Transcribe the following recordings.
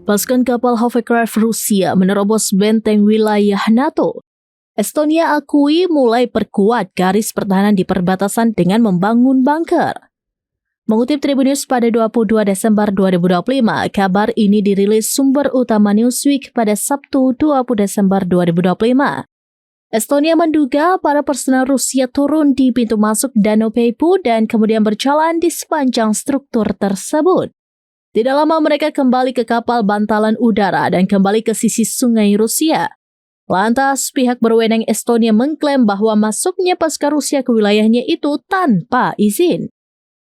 Pasukan kapal hovercraft Rusia menerobos benteng wilayah NATO. Estonia akui mulai perkuat garis pertahanan di perbatasan dengan membangun bunker. Mengutip Tribunnews pada 22 Desember 2025, kabar ini dirilis sumber utama Newsweek pada Sabtu 20 Desember 2025. Estonia menduga para personel Rusia turun di pintu masuk Danau Peipu dan kemudian berjalan di sepanjang struktur tersebut. Tidak lama mereka kembali ke kapal bantalan udara dan kembali ke sisi sungai Rusia. Lantas, pihak berwenang Estonia mengklaim bahwa masuknya pasukan Rusia ke wilayahnya itu tanpa izin.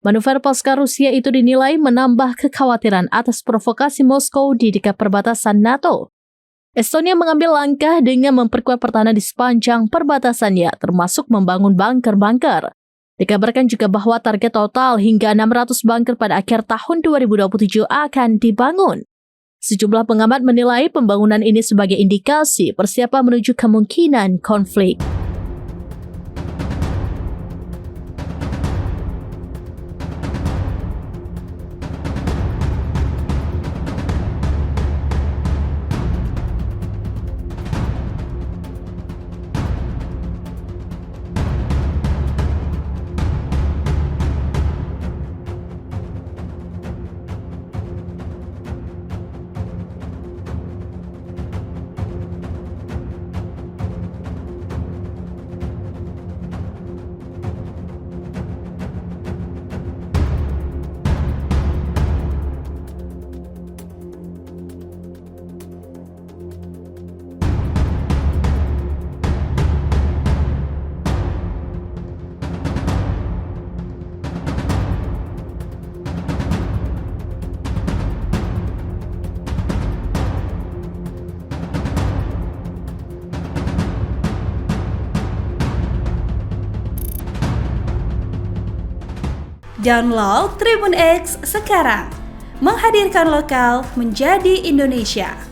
Manuver pasukan Rusia itu dinilai menambah kekhawatiran atas provokasi Moskow di dekat perbatasan NATO. Estonia mengambil langkah dengan memperkuat pertahanan di sepanjang perbatasannya, termasuk membangun bunker-bunker. Dikabarkan juga bahwa target total hingga 600 bunker pada akhir tahun 2027 akan dibangun. Sejumlah pengamat menilai pembangunan ini sebagai indikasi persiapan menuju kemungkinan konflik. Download Tribun X sekarang, menghadirkan lokal menjadi Indonesia.